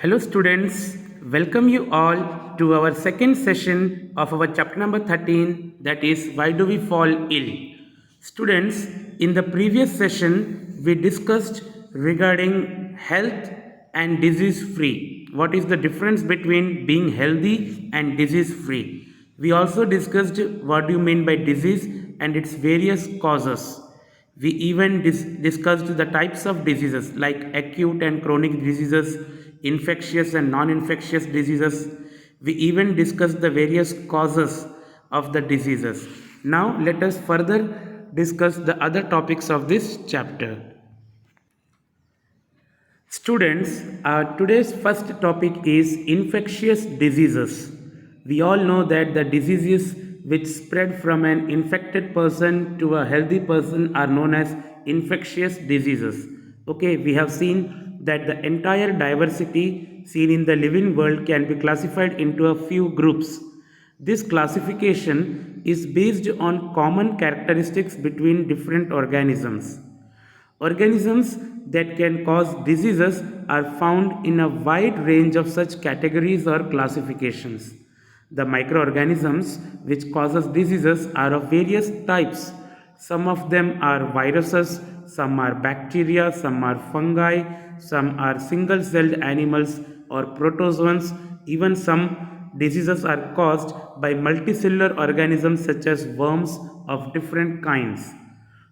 Hello students, welcome you all to our second session of our chapter number 13, that is why do we fall ill. Students, in the previous session we discussed regarding health and disease free. What is the difference between being healthy and disease free? We also discussed what do you mean by disease and its various causes. We even discussed the types of diseases like acute and chronic diseases, infectious and non infectious diseases. We even discussed the various causes of the diseases. Now, let us further discuss the other topics of this chapter. Students, today's first topic is infectious diseases. We all know that the diseases which spread from an infected person to a healthy person are known as infectious diseases. Okay, we have seen that the entire diversity seen in the living world can be classified into a few groups. This classification is based on common characteristics between different organisms. Organisms that can cause diseases are found in a wide range of such categories or classifications. The microorganisms which causes diseases are of various types. Some of them are viruses, some are bacteria, some are fungi, some are single-celled animals or protozoans. Even some diseases are caused by multicellular organisms such as worms of different kinds.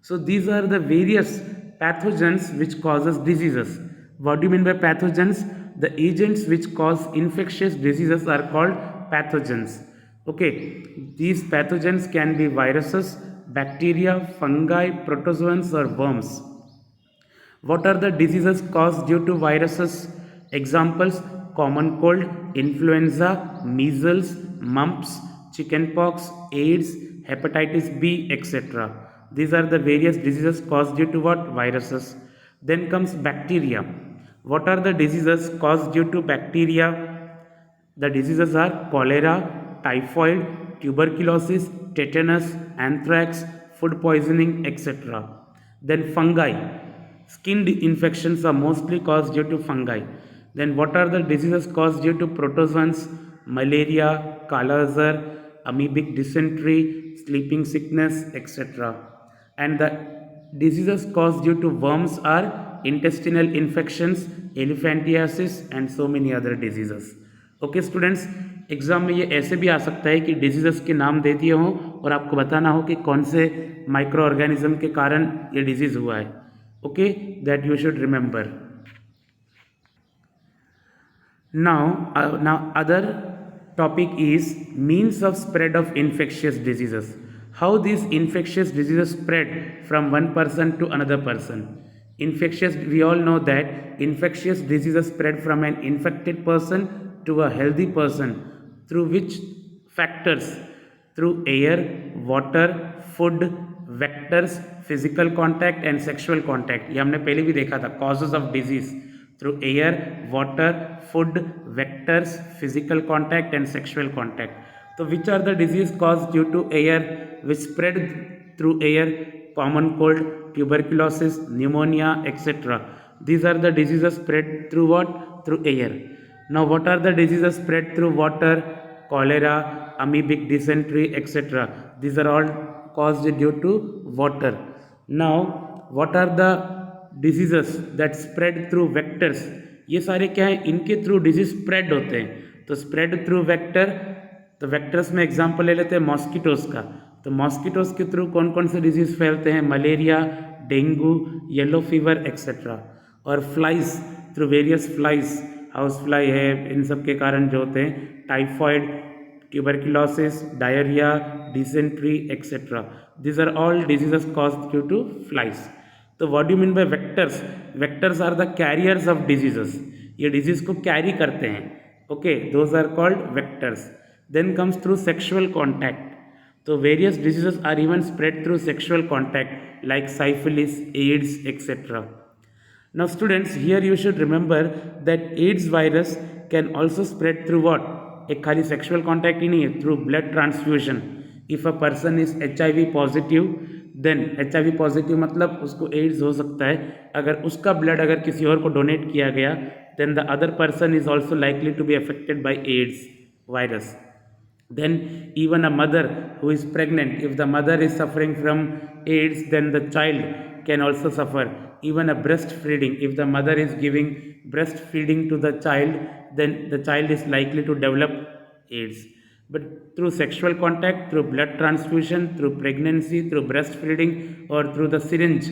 So these are the various pathogens which causes diseases. What do you mean by pathogens? The agents which cause infectious diseases are called pathogens. Okay, these pathogens can be viruses, bacteria, fungi, protozoans or worms. What are the diseases caused due to viruses? Examples: common cold, influenza, measles, mumps, chickenpox, AIDS, hepatitis B, etc. These are the various diseases caused due to what? Viruses. Then comes bacteria. What are the diseases caused due to bacteria? The diseases are cholera, typhoid, tuberculosis, tetanus, anthrax, food poisoning, etc. Then fungi. Skin infections are mostly caused due to fungi. Then what are the diseases caused due to protozoans? Malaria, Kala Azar, amoebic dysentery, sleeping sickness, etc. And the diseases caused due to worms are intestinal infections, elephantiasis and so many other diseases. Okay students, exam में ये ऐसे भी आ सकता है कि disease के नाम दे दिए हों और आपको बताना हो कि कौन से माइक्रो ऑर्गेनिज्म के कारण ये डिजीज़ हुआ है. Okay, that you should remember. Now other topic is means of spread of infectious diseases. How these infectious diseases spread from one person to another person. We all know that infectious diseases spread from an infected person to a healthy person through which factors? Through air, water, food, vectors, physical contact and sexual contact. ये हमने पहले भी देखा था, causes of disease through air, water, food, vectors, physical contact and sexual contact. So which are the disease caused due to air, which spread through air? Common cold, tuberculosis, pneumonia, etc. These are the diseases spread through what? Through air. Now what are the diseases spread through water? Cholera, amoebic dysentery, etc. These are all caused due to water. Now what are the diseases that spread through vectors? ये सारे क्या है? इनके through disease spread होते हैं. तो spread through vector, तो vectors में एग्जांपल ले लेते हैं मॉस्किटोज का. तो मॉस्किटोज के थ्रू कौन कौन से डिजीज फैलते हैं? Malaria, dengue, yellow fever etcetera. और flies through various flies, house fly है, इन सब के कारण जो होते हैं typhoid, tuberculosis, diarrhoea, dysentery etcetera. These are all diseases caused due to flies. तो what do mean by vectors? Vectors are the carriers of diseases. ये डिजीज को कैरी करते हैं. Okay, those are called vectors. Then comes through sexual contact. तो various diseases are even spread through sexual contact like syphilis, AIDS etcetera. Now students, here you should remember that AIDS virus can also spread through what? एक खाली sexual contact ही नहीं है, through blood transfusion. If a person is HIV positive, then HIV positive मतलब उसको AIDS हो सकता है अगर उसका blood अगर किसी और को donate किया गया then the other person is also likely to be affected by AIDS virus. Then even a mother who is pregnant, if the mother is suffering from AIDS, then the child can also suffer. Even a breastfeeding, if the mother is giving breastfeeding to the child, then the child is likely to develop AIDS. But through sexual contact, through blood transfusion, through pregnancy, through breastfeeding, or through the syringe,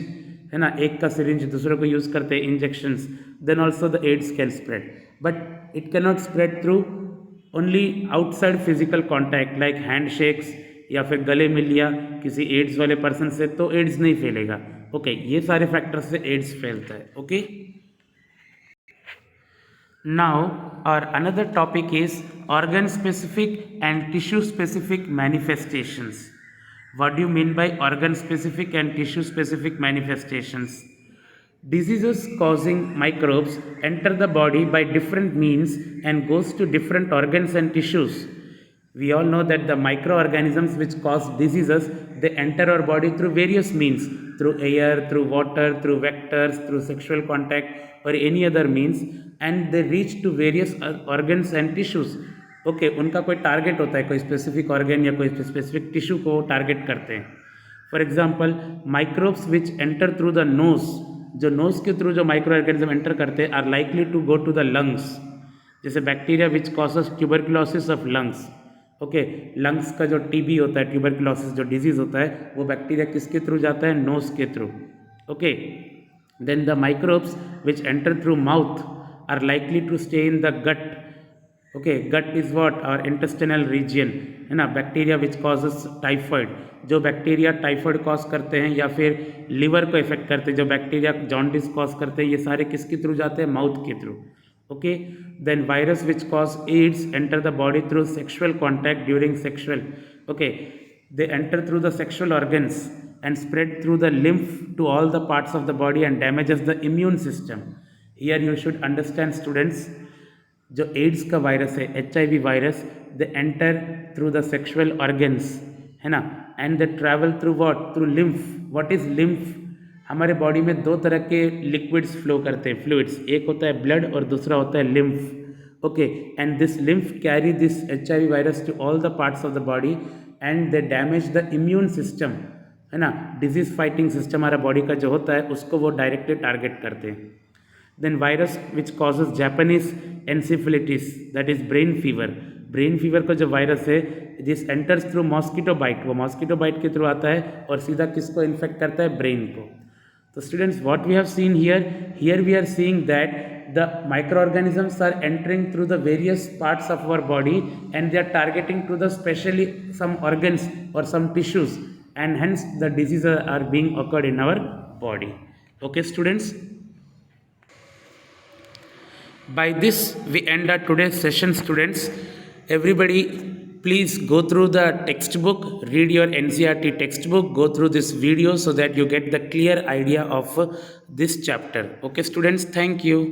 है ना, एक का syringe दूसरे को use करते हैं injections, then also the AIDS can spread, but it can not spread through only outside physical contact like hand shakes या फिर गले मिल लिया किसी एड्स वाले पर्सन से, तो एड्स नहीं फैलेगा. ओके, ये सारे फैक्टर्स से एड्स फैलता है. Okay, now our another topic is organ specific and tissue specific manifestations. What do you mean by organ specific and tissue specific manifestations? Diseases causing microbes enter the body by different means and goes to different organs and tissues. We all know that the microorganisms which cause diseases, they enter our body through various means, through air, through water, through vectors, through sexual contact or any other means, and they reach to various organs and tissues. Okay, उनका कोई target होता है, कोई specific organ या कोई specific tissue को target करते हैं. For example microbes which enter through the nose, जो नोज के थ्रू जो माइक्रो ऑर्गेनिज्म एंटर करते हैं are likely to go to the lungs. जैसे bacteria which causes tuberculosis of lungs. Okay, lungs का जो टीबी होता है, ट्यूबरकुलोसिस जो डिजीज होता है, वो बैक्टीरिया किसके थ्रू जाता है? नोज के through. Okay, then the microbes which enter through mouth are likely to stay in the gut. Okay, gut is what? Our intestinal region, है ना. बैक्टीरिया विच कॉजेस टाइफॉइड, जो बैक्टीरिया टाइफॉइड कॉज करते हैं या फिर liver को effect करते हैं, जो बैक्टीरिया जॉन्डिस कॉज करते हैं, ये सारे किसके थ्रू जाते हैं? माउथ के through. Okay, then virus which cause AIDS enter the body through sexual contact during sexual. Okay, they enter through the sexual organs and spread through the lymph to all the parts of the body and damages the immune system. Here you should understand students, जो ads का virus है, HIV virus, they enter through the sexual organs, है ना, and they travel through what? Through lymph. What is lymph? हमारे body में दो तरह के लिक्विड्स फ्लो करते हैं, फ्लूइड्स. एक होता है ब्लड और दूसरा होता है lymph. Okay, and this lymph carry this HIV virus to all the parts of the body and they damage the immune system, है ना. डिजीज फाइटिंग सिस्टम हमारा बॉडी का जो होता है उसको वो डायरेक्टली टारगेट करते हैं. Then virus which causes Japanese encephalitis, that is brain fever. Brain fever का जो वायरस है, this enters through mosquito bite, वो मॉस्किटो बाइट के थ्रू आता है और सीधा किसको इन्फेक्ट करता है? ब्रेन को. तो students, what we have seen here we are seeing that the microorganisms are entering through the various parts of our body and they are targeting to the specially some organs or some tissues, and hence the diseases are being occurred in our body. Okay students, by this we end our today's session. Students, everybody please go through the textbook, read your NCERT textbook, go through this video so that you get the clear idea of this chapter. Okay students, thank you.